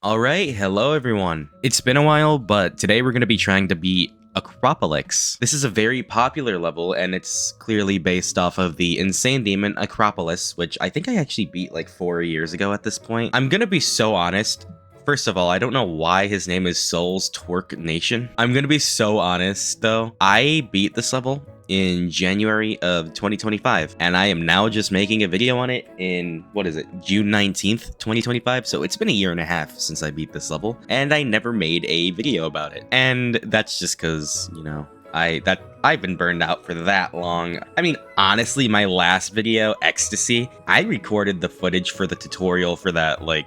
Alright, hello everyone. It's been a while, but today we're going to be trying to beat AcropoliX. This is a very popular level, and it's clearly based off of the insane demon Acropolis, which I think I actually beat like 4 years ago at this point. I'm gonna be so honest. First of all, I don't know why his name is SoulsTRK Nation. I'm gonna be so honest though. I beat this level in January of 2025, and I am now just making a video on it in, what is it, June 19th, 2025? So it's been a year and a half since I beat this level, and I never made a video about it. And that's just because, you know, I've been burned out for that long. I mean, honestly, my last video, Ecstasy, I recorded the footage for the tutorial for that like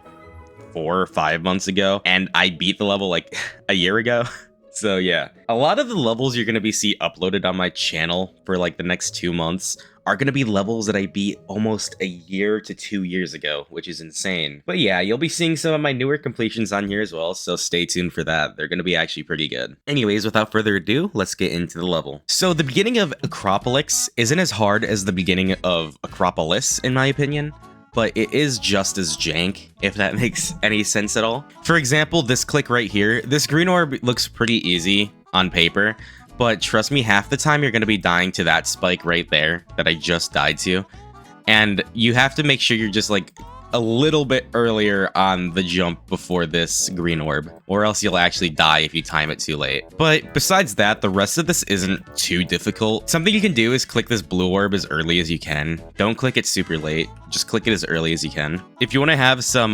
4 or 5 months ago, and I beat the level like a year ago. So yeah, a lot of the levels you're going to see uploaded on my channel for like the next 2 months are going to be levels that I beat almost a year to 2 years ago, which is insane. But yeah, you'll be seeing some of my newer completions on here as well, so stay tuned for that. They're going to be actually pretty good. Anyways, without further ado, let's get into the level. So the beginning of AcropoliX isn't as hard as the beginning of Acropolis, in my opinion, but it is just as jank, if that makes any sense at all. For example, this click right here, this green orb looks pretty easy on paper, but trust me, half the time you're going to be dying to that spike right there that I just died to. And you have to make sure you're just like a little bit earlier on the jump before this green orb, or else you'll actually die if you time it too late. But besides that, the rest of this isn't too difficult. Something you can do is click this blue orb as early as you can. Don't click it super late, just click it as early as you can. If you want to have some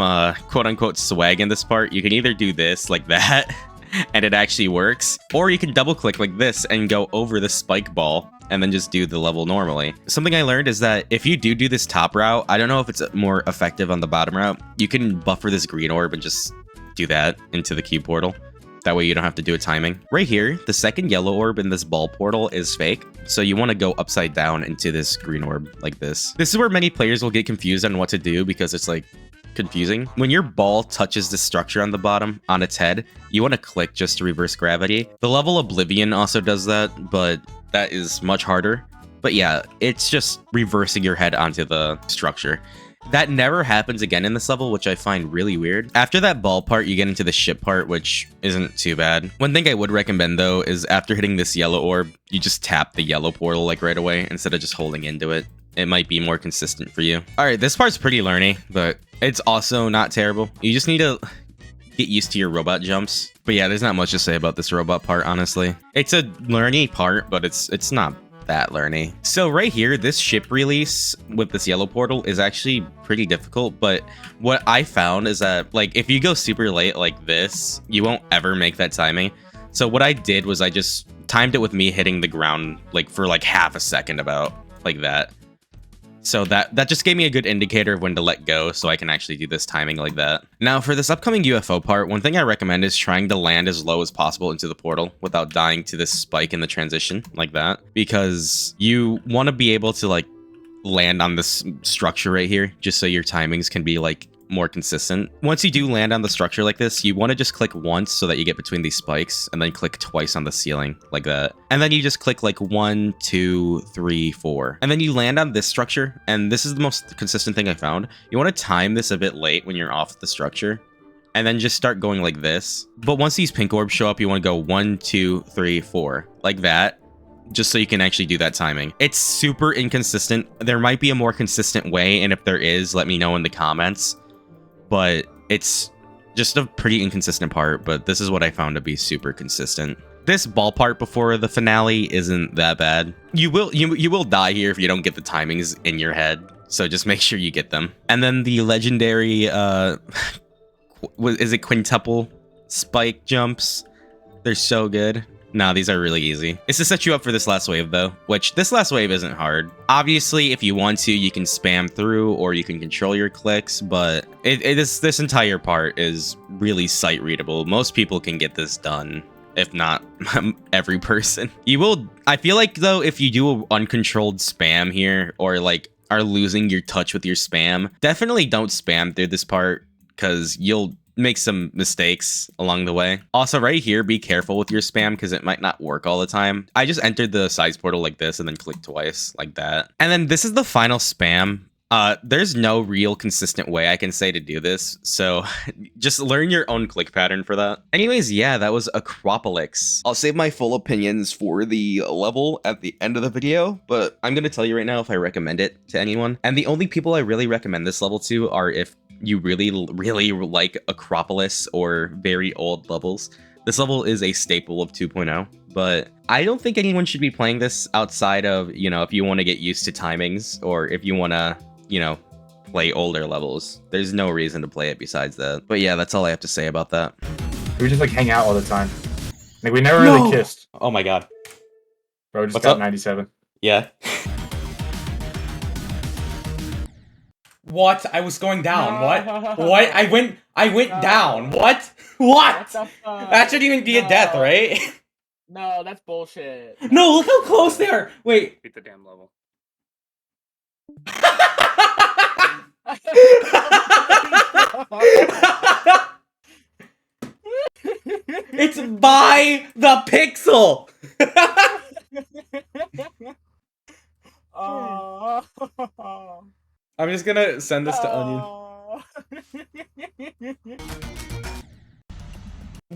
quote-unquote swag in this part, you can either do this like that and it actually works, or you can double click like this and go over the spike ball and then just do the level normally. Something I learned is that if you do this top route, I don't know if it's more effective on the bottom route, you can buffer this green orb and just do that into the cube portal. That way you don't have to do a timing. Right here, the second yellow orb in this ball portal is fake, so you want to go upside down into this green orb like this. This is where many players will get confused on what to do because it's like confusing. When your ball touches the structure on the bottom on its head, you want to click just to reverse gravity. The level Oblivion also does that, but that is much harder. But yeah, it's just reversing your head onto the structure. That never happens again in this level, which I find really weird. After that ball part, you get into the ship part, which isn't too bad. One thing I would recommend though is after hitting this yellow orb, you just tap the yellow portal like right away instead of just holding into it. It might be more consistent for you. All right, this part's pretty learny, but it's also not terrible. You just need to get used to your robot jumps. But yeah, there's not much to say about this robot part, honestly. It's a learny part, but it's not that learny. So right here, this ship release with this yellow portal is actually pretty difficult, but what I found is that like if you go super late like this, you won't ever make that timing. So what I did was I just timed it with me hitting the ground like for like half a second about like that. So that just gave me a good indicator of when to let go, so I can actually do this timing like that. Now for this upcoming UFO part, one thing I recommend is trying to land as low as possible into the portal without dying to this spike in the transition like that, because you want to be able to like land on this structure right here just so your timings can be like more consistent. Once you do land on the structure like this, you want to just click once so that you get between these spikes, and then click twice on the ceiling like that. And then you just click like 1, 2, 3, 4. And then you land on this structure, and this is the most consistent thing I found. You want to time this a bit late when you're off the structure, and then just start going like this. But once these pink orbs show up, you want to go 1, 2, 3, 4 like that, just so you can actually do that timing. It's super inconsistent. There might be a more consistent way, and if there is, let me know in the comments. But it's just a pretty inconsistent part, but this is what I found to be super consistent. This ball part before the finale isn't that bad. You will die here if you don't get the timings in your head, so just make sure you get them. And then the legendary is it quintuple spike jumps? They're so good. Nah, these are really easy. It's to set you up for this last wave though, which this last wave isn't hard. Obviously, if you want to, you can spam through or you can control your clicks, but this entire part is really sight readable. Most people can get this done, if not every person. I feel like though, if you do an uncontrolled spam here or like are losing your touch with your spam, definitely don't spam through this part because you'll make some mistakes along the way. Also right here, be careful with your spam because it might not work all the time. I just entered the size portal like this and then clicked twice like that. And then this is the final spam There's no real consistent way I can say to do this, so just learn your own click pattern for that. Anyways, yeah, that was AcropoliX. I'll save my full opinions for the level at the end of the video, but I'm gonna tell you right now if I recommend it to anyone. And the only people I really recommend this level to are if you really like Acropolis or very old levels. This level is a staple of 2.0, but I don't think anyone should be playing this outside of, you know, if you want to get used to timings or if you want to, you know, play older levels. There's no reason to play it besides that. But yeah, that's all I have to say about that. We just like hang out all the time. Like we never really kissed. Oh my god. Bro just What's got up? 97. Yeah. What? I was going down. What? What? I went down. What? What? That shouldn't even be a death, right? No, that's bullshit. No, look how close they are. Wait. Beat the damn level. It's by the pixel. I'm just gonna send this to Onion.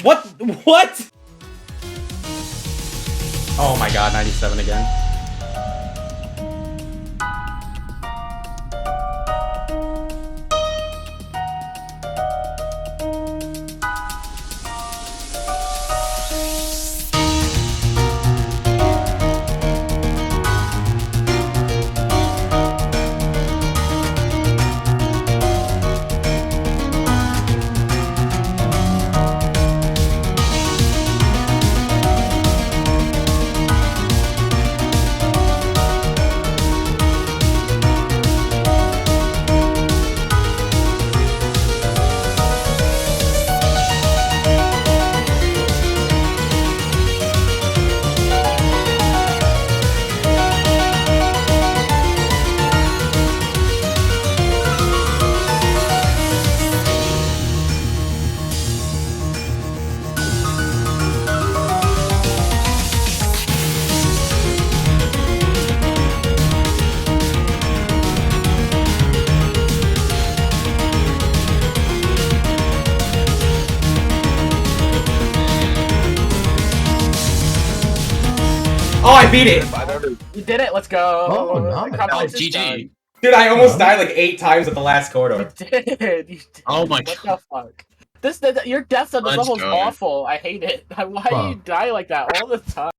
What? What? Oh my god, 97 again. Oh, I beat it! You did it, let's go. Oh, nice. Acropolis is GG. done. Dude, I almost died like 8 times at the last corridor. You did. You did. Oh my What the fuck? Your death on this Let's level is go. awful. I hate it. Why do you die like that all the time?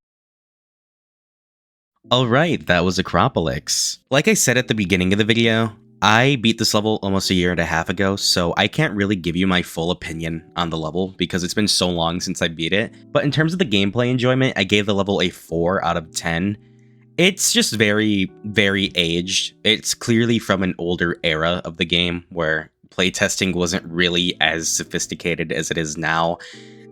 Alright, that was AcropoliX. Like I said at the beginning of the video, I beat this level almost a year and a half ago, so I can't really give you my full opinion on the level because it's been so long since I beat it. But in terms of the gameplay enjoyment, I gave the level a 4 out of 10. It's just very, very aged. It's clearly from an older era of the game where playtesting wasn't really as sophisticated as it is now,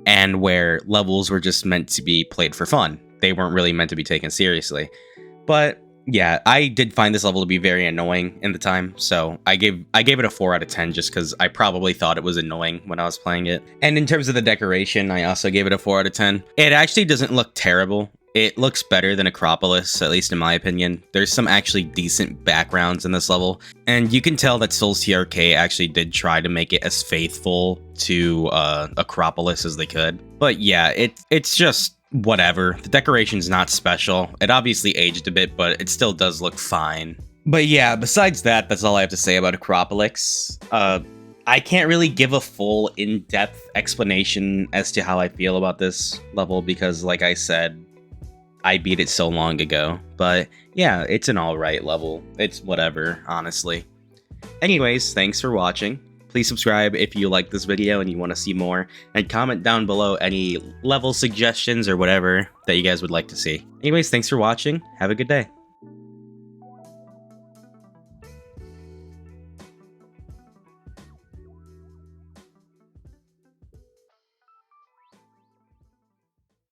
and where levels were just meant to be played for fun. They weren't really meant to be taken seriously. But yeah, I did find this level to be very annoying in the time, so I gave it a 4 out of 10 just because I probably thought it was annoying when I was playing it. And in terms of the decoration, I also gave it a 4 out of 10. It actually doesn't look terrible. It looks better than Acropolis, at least in my opinion. There's some actually decent backgrounds in this level, and you can tell that SoulsTRK actually did try to make it as faithful to Acropolis as they could. But yeah, it's just whatever. The decoration's not special. It obviously aged a bit, but it still does look fine. But yeah, besides that, that's all I have to say about AcropoliX. I can't really give a full in-depth explanation as to how I feel about this level because, like I said, I beat it so long ago. But yeah, it's an alright level. It's whatever, honestly. Anyways, thanks for watching. Please subscribe if you like this video and you want to see more, and comment down below any level suggestions or whatever that you guys would like to see. Anyways, thanks for watching. Have a good day.